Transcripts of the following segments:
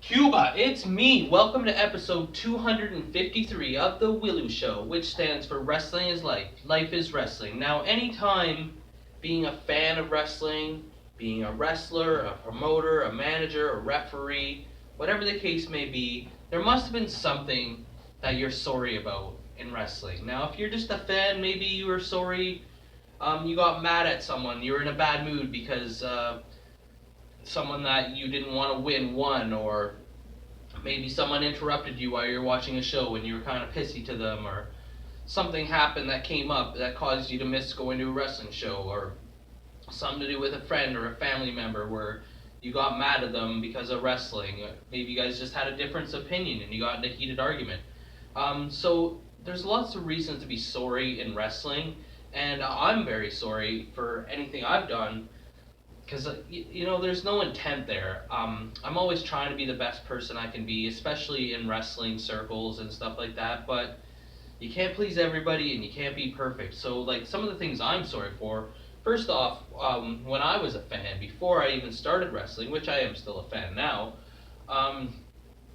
Cuba, it's me. Welcome to episode 253 of the W.I.L.L.I.W show, which stands for Wrestling is Life. Life is Wrestling. Now, anytime being a fan of wrestling, being a wrestler, a promoter, a manager, a referee, whatever the case may be, there must have been something that you're sorry about in wrestling. Now, if you're just a fan, maybe you were sorry you got mad at someone, you were in a bad mood because someone that you didn't want to win won, or maybe someone interrupted you while you're watching a show and you were kind of pissy to them, or something happened that came up that caused you to miss going to a wrestling show, or something to do with a friend or a family member where you got mad at them because of wrestling. Maybe you guys just had a difference of opinion and you got in a heated argument. So there's lots of reasons to be sorry in wrestling, and I'm very sorry for anything I've done because there's no intent there. I'm always trying to be the best person I can be, especially in wrestling circles and stuff like that. But you can't please everybody, and you can't be perfect. So, like, some of the things I'm sorry for. First off, when I was a fan, before I even started wrestling, which I am still a fan now, um,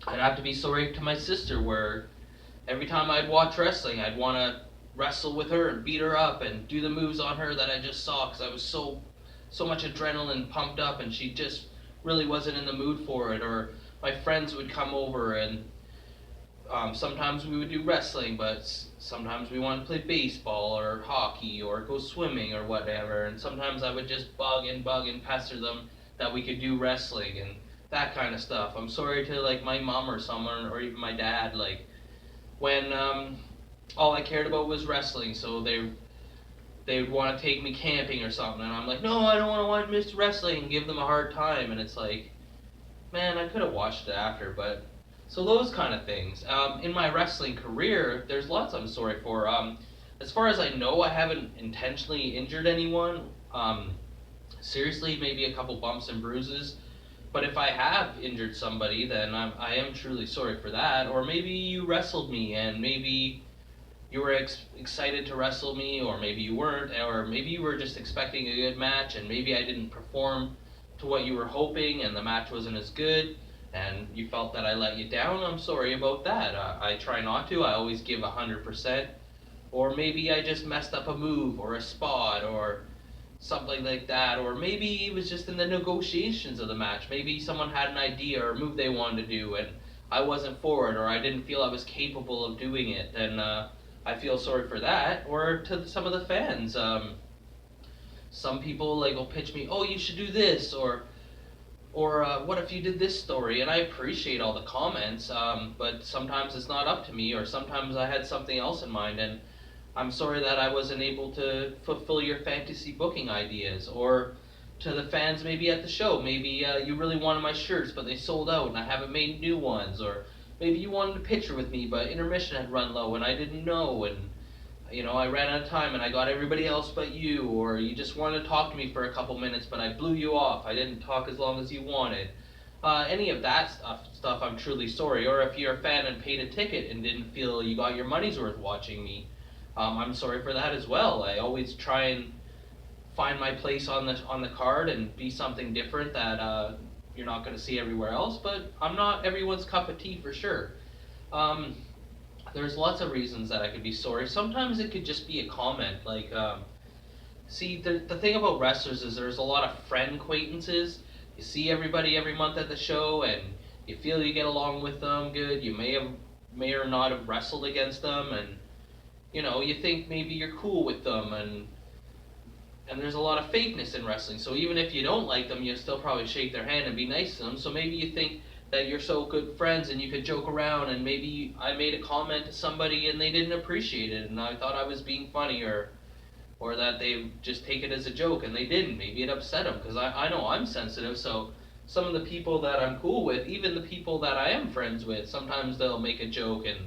I'd have to be sorry to my sister, where every time I'd watch wrestling, I'd want to wrestle with her and beat her up and do the moves on her that I just saw because I was so much adrenaline pumped up, and she just really wasn't in the mood for it. Or my friends would come over, and sometimes we would do wrestling, but sometimes we wanted to play baseball or hockey or go swimming or whatever. And sometimes I would just bug and pester them that we could do wrestling and that kind of stuff. I'm sorry to like my mom or someone or even my dad, like when all I cared about was wrestling, so they would want to take me camping or something, and I'm like, no, I don't want to miss wrestling, and give them a hard time, and it's like, man, I could have watched it after, but so those kind of things. In my wrestling career, there's lots I'm sorry for. As far as I know, I haven't intentionally injured anyone. Seriously, maybe a couple bumps and bruises. But if I have injured somebody, then I am truly sorry for that. Or maybe you wrestled me and maybe you were excited to wrestle me, or maybe you weren't, or maybe you were just expecting a good match and maybe I didn't perform to what you were hoping and the match wasn't as good and you felt that I let you down. I'm sorry about that. I try not to. I always give 100%. Or maybe I just messed up a move or a spot or something like that. Or maybe it was just in the negotiations of the match. Maybe someone had an idea or a move they wanted to do and I wasn't for it, or I didn't feel I was capable of doing it. Then I feel sorry for that. Or to some of the fans. Some people like will pitch me, oh, you should do this, or what if you did this story? And I appreciate all the comments, but sometimes it's not up to me, or sometimes I had something else in mind, and I'm sorry that I wasn't able to fulfill your fantasy booking ideas. Or to the fans maybe at the show, maybe you really wanted my shirts, but they sold out, and I haven't made new ones. Or maybe you wanted a picture with me, but intermission had run low, and I didn't know, and I ran out of time and I got everybody else but you, or you just wanted to talk to me for a couple minutes, but I blew you off. I didn't talk as long as you wanted. Any of that stuff, I'm truly sorry. Or if you're a fan and paid a ticket and didn't feel you got your money's worth watching me, I'm sorry for that as well. I always try and find my place on the card and be something different that you're not going to see everywhere else. But I'm not everyone's cup of tea for sure. Um, there's lots of reasons that I could be sorry. Sometimes it could just be a comment. Like, see, the thing about wrestlers is there's a lot of friend acquaintances. You see everybody every month at the show, and you feel you get along with them good. You may or not have wrestled against them, and you think maybe you're cool with them, and there's a lot of fakeness in wrestling. So even if you don't like them, you still probably shake their hand and be nice to them. So maybe you think that you're so good friends and you could joke around, and maybe I made a comment to somebody and they didn't appreciate it and I thought I was being funny, or that they just take it as a joke and they didn't. Maybe it upset them because I know I'm sensitive. So some of the people that I'm cool with, even the people that I am friends with, sometimes they'll make a joke and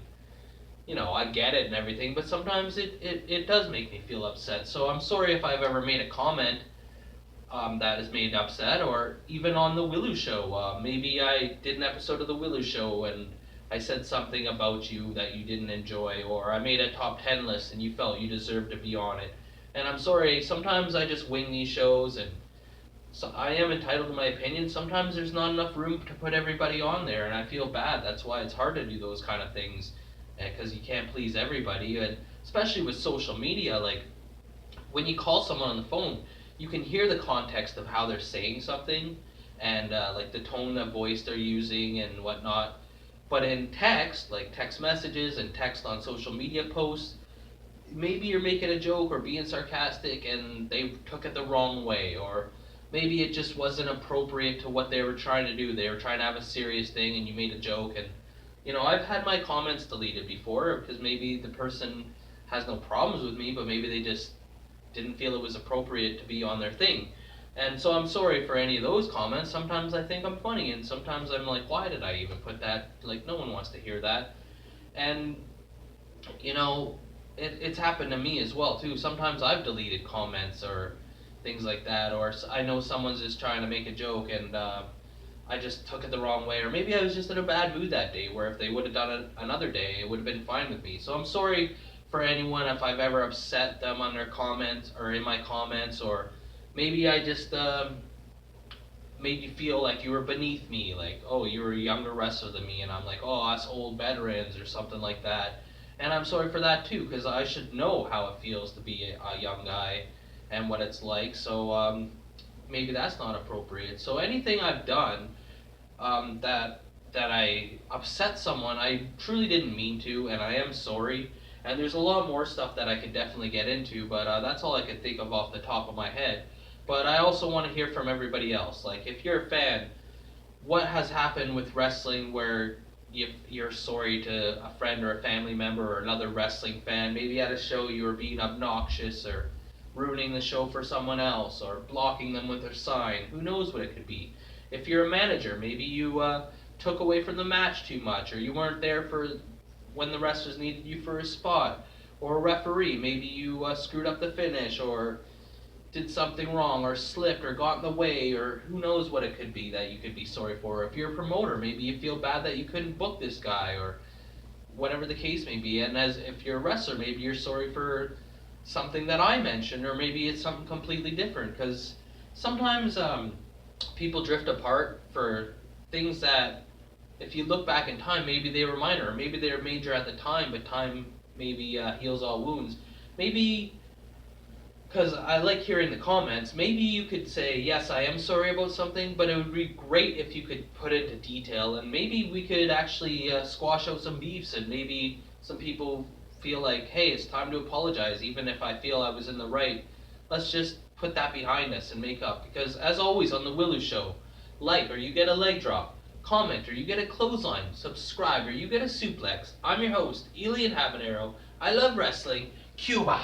I get it and everything, but sometimes it does make me feel upset. So I'm sorry if I've ever made a comment that has made upset, or even on the W.I.L.L.I.W show. Maybe I did an episode of the W.I.L.L.I.W show and I said something about you that you didn't enjoy, or I made a top 10 list and you felt you deserved to be on it. And I'm sorry, sometimes I just wing these shows, and So I am entitled to my opinion. Sometimes there's not enough room to put everybody on there, and I feel bad. That's why it's hard to do those kind of things, because you can't please everybody, and especially with social media. Like when you call someone on the phone, you can hear the context of how they're saying something, and like the tone of voice they're using and whatnot. But in text, like text messages and text on social media posts, maybe you're making a joke or being sarcastic and they took it the wrong way, or maybe it just wasn't appropriate to what they were trying to do. They were trying to have a serious thing and you made a joke. And I've had my comments deleted before because maybe the person has no problems with me, but maybe they just didn't feel it was appropriate to be on their thing. And so I'm sorry for any of those comments. Sometimes I think I'm funny, and sometimes I'm like, why did I even put that? Like, no one wants to hear that. And you know, it's happened to me as well too. Sometimes I've deleted comments or things like that, or I know someone's just trying to make a joke and I just took it the wrong way, or maybe I was just in a bad mood that day. Where if they would have done it another day, it would have been fine with me. So I'm sorry for anyone if I've ever upset them on their comments or in my comments, or maybe I just made you feel like you were beneath me, like, oh, you were a younger wrestler than me, and I'm like, oh, us old veterans or something like that. And I'm sorry for that too, because I should know how it feels to be a young guy and what it's like. So maybe that's not appropriate. So anything I've done that I upset someone, I truly didn't mean to, and I am sorry. And there's a lot more stuff that I could definitely get into, but that's all I could think of off the top of my head. But I also want to hear from everybody else. Like, if you're a fan, what has happened with wrestling where you're sorry to a friend or a family member or another wrestling fan? Maybe at a show you were being obnoxious or ruining the show for someone else or blocking them with a sign. Who knows what it could be? If you're a manager, maybe you took away from the match too much, or you weren't there for when the wrestlers needed you for a spot. Or a referee, maybe you screwed up the finish, or did something wrong, or slipped, or got in the way, or who knows what it could be that you could be sorry for. If you're a promoter, maybe you feel bad that you couldn't book this guy, or whatever the case may be. And as if you're a wrestler, maybe you're sorry for something that I mentioned, or maybe it's something completely different. Because sometimes people drift apart for things that, if you look back in time, maybe they were minor, or maybe they were major at the time, but time maybe heals all wounds. Maybe, because I like hearing the comments, maybe you could say, yes, I am sorry about something, but it would be great if you could put it into detail, and maybe we could actually squash out some beefs, and maybe some people feel like, hey, it's time to apologize, even if I feel I was in the right. Let's just put that behind us and make up. Because as always on the Willu Show, like or you get a leg drop, comment or you get a clothesline, subscribe or you get a suplex. I'm your host, Elian Habanero. I love wrestling. Cuba!